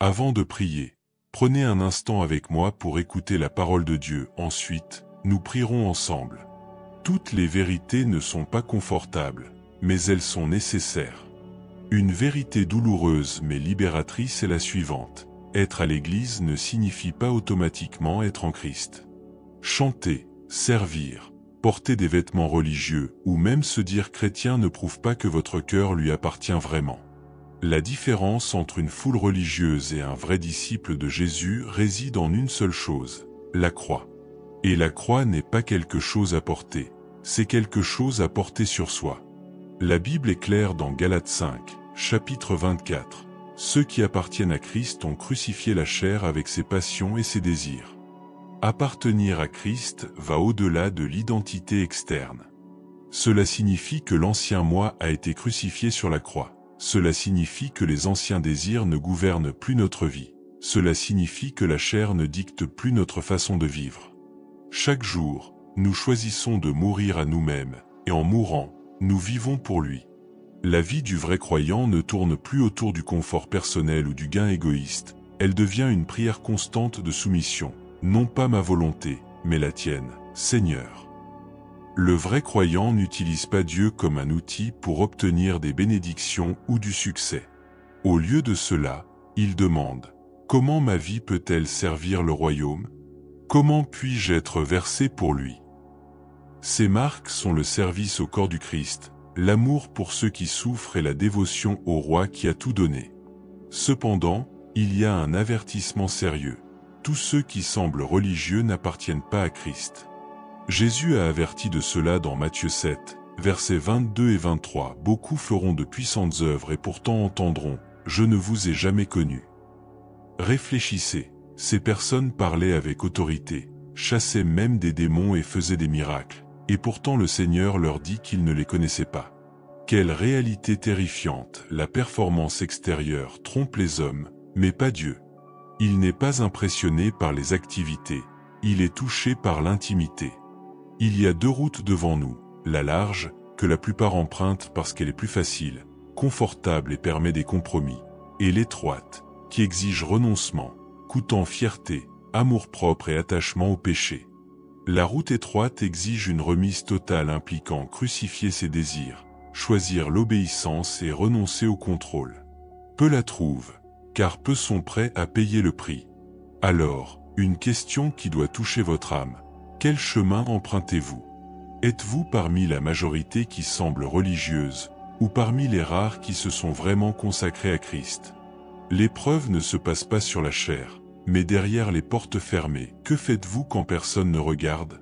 Avant de prier, prenez un instant avec moi pour écouter la parole de Dieu. Ensuite, nous prierons ensemble. Toutes les vérités ne sont pas confortables, mais elles sont nécessaires. Une vérité douloureuse mais libératrice est la suivante. Être à l'Église ne signifie pas automatiquement être en Christ. Chanter, servir, porter des vêtements religieux ou même se dire chrétien ne prouve pas que votre cœur lui appartient vraiment. La différence entre une foule religieuse et un vrai disciple de Jésus réside en une seule chose, la croix. Et la croix n'est pas quelque chose à porter, c'est quelque chose à porter sur soi. La Bible est claire dans Galates 5, chapitre 24. Ceux qui appartiennent à Christ ont crucifié la chair avec ses passions et ses désirs. Appartenir à Christ va au-delà de l'identité externe. Cela signifie que l'ancien moi a été crucifié sur la croix. Cela signifie que les anciens désirs ne gouvernent plus notre vie. Cela signifie que la chair ne dicte plus notre façon de vivre. Chaque jour, nous choisissons de mourir à nous-mêmes, et en mourant, nous vivons pour lui. La vie du vrai croyant ne tourne plus autour du confort personnel ou du gain égoïste, elle devient une prière constante de soumission, non pas ma volonté, mais la tienne, Seigneur. Le vrai croyant n'utilise pas Dieu comme un outil pour obtenir des bénédictions ou du succès. Au lieu de cela, il demande « Comment ma vie peut-elle servir le royaume ? Comment puis-je être versé pour lui ?» Ces marques sont le service au corps du Christ, l'amour pour ceux qui souffrent et la dévotion au roi qui a tout donné. Cependant, il y a un avertissement sérieux. Tous ceux qui semblent religieux n'appartiennent pas à Christ. Jésus a averti de cela dans Matthieu 7, versets 22 et 23. Beaucoup feront de puissantes œuvres et pourtant entendront « Je ne vous ai jamais connu ». Réfléchissez, ces personnes parlaient avec autorité, chassaient même des démons et faisaient des miracles. Et pourtant le Seigneur leur dit qu'il ne les connaissait pas. Quelle réalité terrifiante, la performance extérieure trompe les hommes, mais pas Dieu. Il n'est pas impressionné par les activités, il est touché par l'intimité. Il y a deux routes devant nous, la large, que la plupart empruntent parce qu'elle est plus facile, confortable et permet des compromis, et l'étroite, qui exige renoncement, coûtant fierté, amour-propre et attachement au péché. La route étroite exige une remise totale impliquant crucifier ses désirs, choisir l'obéissance et renoncer au contrôle. Peu la trouvent, car peu sont prêts à payer le prix. Alors, une question qui doit toucher votre âme. Quel chemin empruntez-vous? Êtes-vous parmi la majorité qui semble religieuse, ou parmi les rares qui se sont vraiment consacrés à Christ? L'épreuve ne se passe pas sur la chair, mais derrière les portes fermées. Que faites-vous quand personne ne regarde?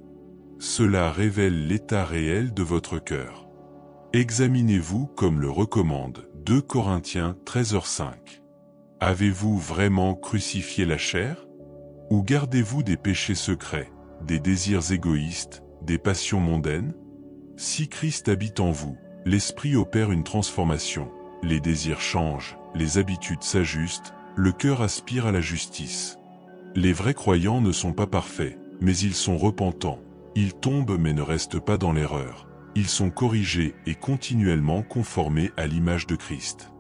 Cela révèle l'état réel de votre cœur. Examinez-vous comme le recommande 2 Corinthiens 13h5. Avez-vous vraiment crucifié la chair? Ou gardez-vous des péchés secrets, des désirs égoïstes, des passions mondaines? Si Christ habite en vous, l'Esprit opère une transformation, les désirs changent, les habitudes s'ajustent, le cœur aspire à la justice. Les vrais croyants ne sont pas parfaits, mais ils sont repentants. Ils tombent mais ne restent pas dans l'erreur. Ils sont corrigés et continuellement conformés à l'image de Christ.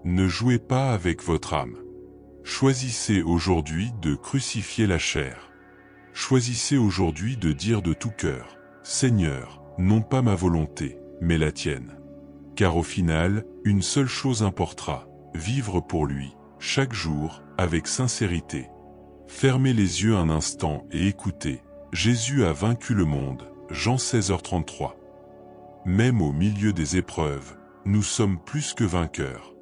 Ne jouez pas avec votre âme. Choisissez aujourd'hui de crucifier la chair. Choisissez aujourd'hui de dire de tout cœur, « Seigneur, non pas ma volonté, mais la tienne. » Car au final, une seule chose importera, vivre pour lui, chaque jour, avec sincérité. Fermez les yeux un instant et écoutez, Jésus a vaincu le monde, Jean 16h33. Même au milieu des épreuves, nous sommes plus que vainqueurs.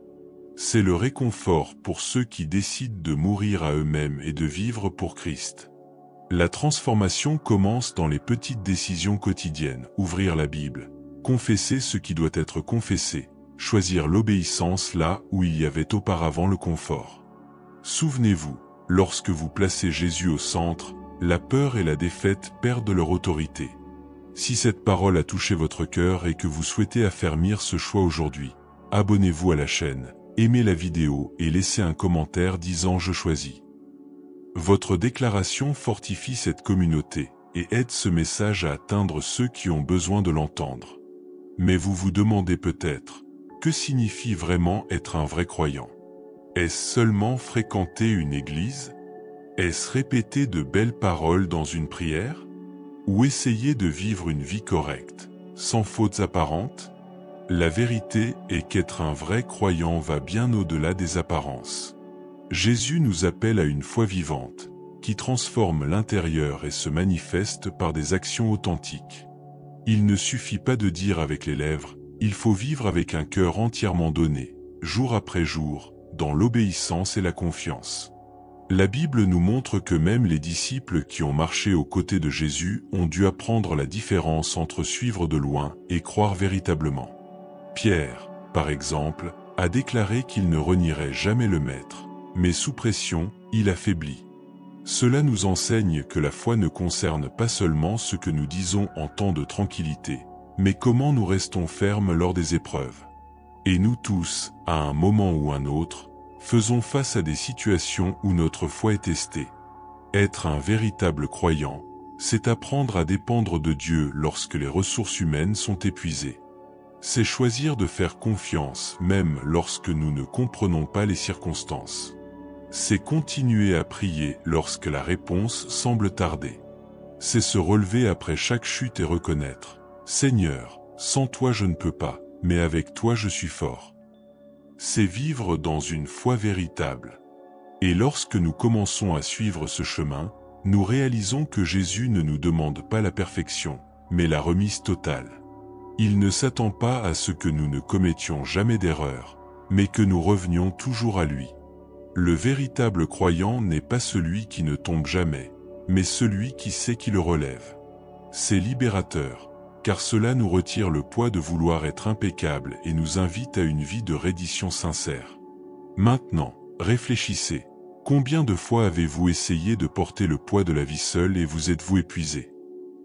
C'est le réconfort pour ceux qui décident de mourir à eux-mêmes et de vivre pour Christ. La transformation commence dans les petites décisions quotidiennes, ouvrir la Bible, confesser ce qui doit être confessé, choisir l'obéissance là où il y avait auparavant le confort. Souvenez-vous, lorsque vous placez Jésus au centre, la peur et la défaite perdent leur autorité. Si cette parole a touché votre cœur et que vous souhaitez affermir ce choix aujourd'hui, abonnez-vous à la chaîne, aimez la vidéo et laissez un commentaire disant « Je choisis ». Votre déclaration fortifie cette communauté et aide ce message à atteindre ceux qui ont besoin de l'entendre. Mais vous vous demandez peut-être, que signifie vraiment être un vrai croyant? Est-ce seulement fréquenter une église? Est-ce répéter de belles paroles dans une prière? Ou essayer de vivre une vie correcte, sans fautes apparentes? La vérité est qu'être un vrai croyant va bien au-delà des apparences. Jésus nous appelle à une foi vivante, qui transforme l'intérieur et se manifeste par des actions authentiques. Il ne suffit pas de dire avec les lèvres, il faut vivre avec un cœur entièrement donné, jour après jour, dans l'obéissance et la confiance. La Bible nous montre que même les disciples qui ont marché aux côtés de Jésus ont dû apprendre la différence entre suivre de loin et croire véritablement. Pierre, par exemple, a déclaré qu'il ne renierait jamais le Maître, mais sous pression, il affaiblit. Cela nous enseigne que la foi ne concerne pas seulement ce que nous disons en temps de tranquillité, mais comment nous restons fermes lors des épreuves. Et nous tous, à un moment ou un autre, faisons face à des situations où notre foi est testée. Être un véritable croyant, c'est apprendre à dépendre de Dieu lorsque les ressources humaines sont épuisées. C'est choisir de faire confiance même lorsque nous ne comprenons pas les circonstances. C'est continuer à prier lorsque la réponse semble tarder. C'est se relever après chaque chute et reconnaître « Seigneur, sans toi je ne peux pas, mais avec toi je suis fort ». C'est vivre dans une foi véritable. Et lorsque nous commençons à suivre ce chemin, nous réalisons que Jésus ne nous demande pas la perfection, mais la remise totale. Il ne s'attend pas à ce que nous ne commettions jamais d'erreur, mais que nous revenions toujours à lui. Le véritable croyant n'est pas celui qui ne tombe jamais, mais celui qui sait qui le relève. C'est libérateur, car cela nous retire le poids de vouloir être impeccable et nous invite à une vie de reddition sincère. Maintenant, réfléchissez. Combien de fois avez-vous essayé de porter le poids de la vie seul et vous êtes-vous épuisé?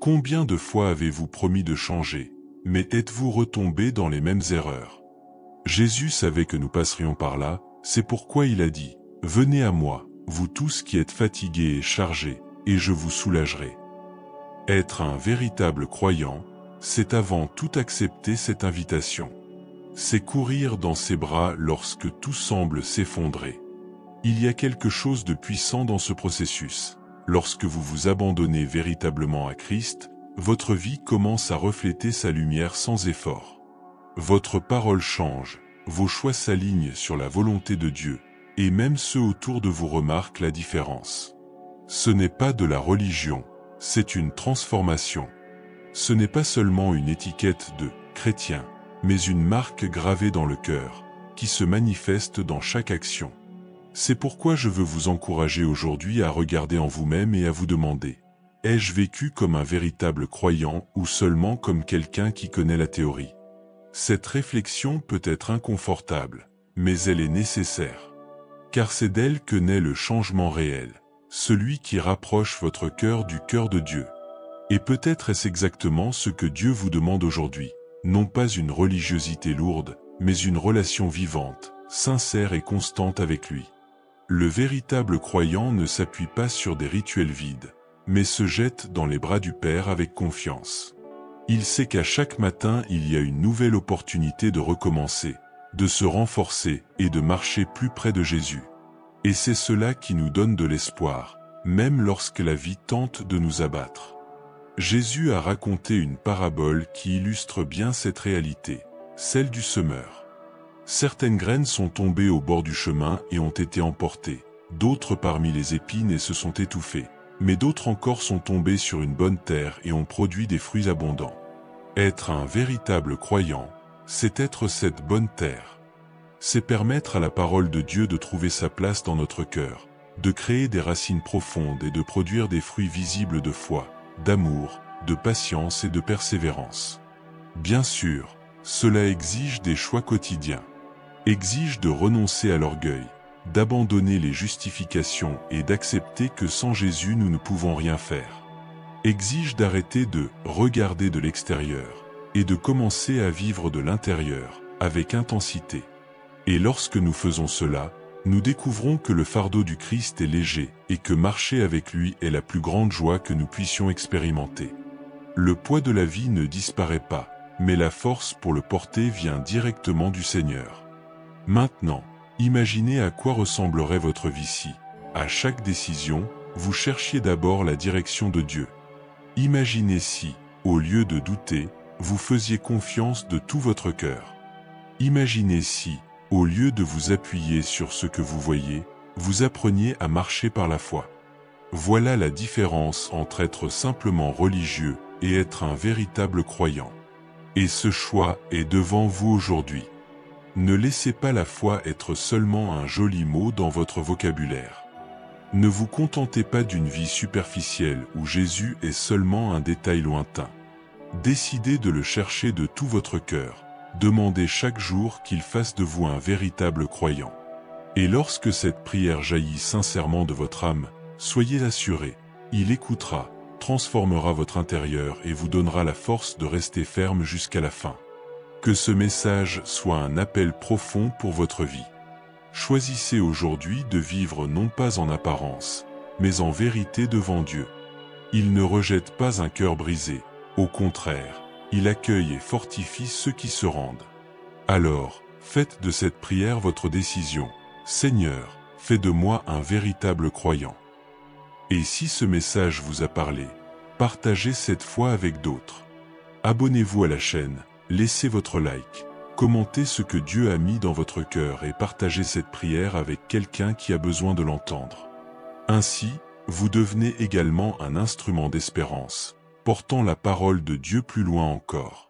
Combien de fois avez-vous promis de changer, mais êtes-vous retombé dans les mêmes erreurs? Jésus savait que nous passerions par là, c'est pourquoi il a dit « Venez à moi, vous tous qui êtes fatigués et chargés, et je vous soulagerai. » Être un véritable croyant, c'est avant tout accepter cette invitation. C'est courir dans ses bras lorsque tout semble s'effondrer. Il y a quelque chose de puissant dans ce processus. Lorsque vous vous abandonnez véritablement à Christ, votre vie commence à refléter sa lumière sans effort. Votre parole change, vos choix s'alignent sur la volonté de Dieu, et même ceux autour de vous remarquent la différence. Ce n'est pas de la religion, c'est une transformation. Ce n'est pas seulement une étiquette de « chrétien », mais une marque gravée dans le cœur, qui se manifeste dans chaque action. C'est pourquoi je veux vous encourager aujourd'hui à regarder en vous-même et à vous demander « Ai-je vécu comme un véritable croyant ou seulement comme quelqu'un qui connaît la théorie ?» Cette réflexion peut être inconfortable, mais elle est nécessaire. Car c'est d'elle que naît le changement réel, celui qui rapproche votre cœur du cœur de Dieu. Et peut-être est-ce exactement ce que Dieu vous demande aujourd'hui, non pas une religiosité lourde, mais une relation vivante, sincère et constante avec lui. Le véritable croyant ne s'appuie pas sur des rituels vides, mais se jette dans les bras du Père avec confiance. Il sait qu'à chaque matin il y a une nouvelle opportunité de recommencer, de se renforcer et de marcher plus près de Jésus. Et c'est cela qui nous donne de l'espoir, même lorsque la vie tente de nous abattre. Jésus a raconté une parabole qui illustre bien cette réalité, celle du semeur. Certaines graines sont tombées au bord du chemin et ont été emportées, d'autres parmi les épines et se sont étouffées, mais d'autres encore sont tombées sur une bonne terre et ont produit des fruits abondants. Être un véritable croyant, c'est être cette bonne terre. C'est permettre à la parole de Dieu de trouver sa place dans notre cœur, de créer des racines profondes et de produire des fruits visibles de foi, d'amour, de patience et de persévérance. Bien sûr, cela exige des choix quotidiens. Exige de renoncer à l'orgueil, d'abandonner les justifications et d'accepter que sans Jésus nous ne pouvons rien faire. Exige d'arrêter de regarder de l'extérieur et de commencer à vivre de l'intérieur, avec intensité. Et lorsque nous faisons cela, nous découvrons que le fardeau du Christ est léger et que marcher avec lui est la plus grande joie que nous puissions expérimenter. Le poids de la vie ne disparaît pas, mais la force pour le porter vient directement du Seigneur. Maintenant, Imaginez à quoi ressemblerait votre vie si, à chaque décision, vous cherchiez d'abord la direction de Dieu. Imaginez si, au lieu de douter, vous faisiez confiance de tout votre cœur. Imaginez si, au lieu de vous appuyer sur ce que vous voyez, vous appreniez à marcher par la foi. Voilà la différence entre être simplement religieux et être un véritable croyant. Et ce choix est devant vous aujourd'hui. Ne laissez pas la foi être seulement un joli mot dans votre vocabulaire. Ne vous contentez pas d'une vie superficielle où Jésus est seulement un détail lointain. Décidez de le chercher de tout votre cœur. Demandez chaque jour qu'il fasse de vous un véritable croyant. Et lorsque cette prière jaillit sincèrement de votre âme, soyez assurés, il écoutera, transformera votre intérieur et vous donnera la force de rester ferme jusqu'à la fin. Que ce message soit un appel profond pour votre vie. Choisissez aujourd'hui de vivre non pas en apparence, mais en vérité devant Dieu. Il ne rejette pas un cœur brisé, au contraire, il accueille et fortifie ceux qui se rendent. Alors, faites de cette prière votre décision. Seigneur, fais de moi un véritable croyant. Et si ce message vous a parlé, partagez cette foi avec d'autres. Abonnez-vous à la chaîne, laissez votre like, commentez ce que Dieu a mis dans votre cœur et partagez cette prière avec quelqu'un qui a besoin de l'entendre. Ainsi, vous devenez également un instrument d'espérance, portant la parole de Dieu plus loin encore.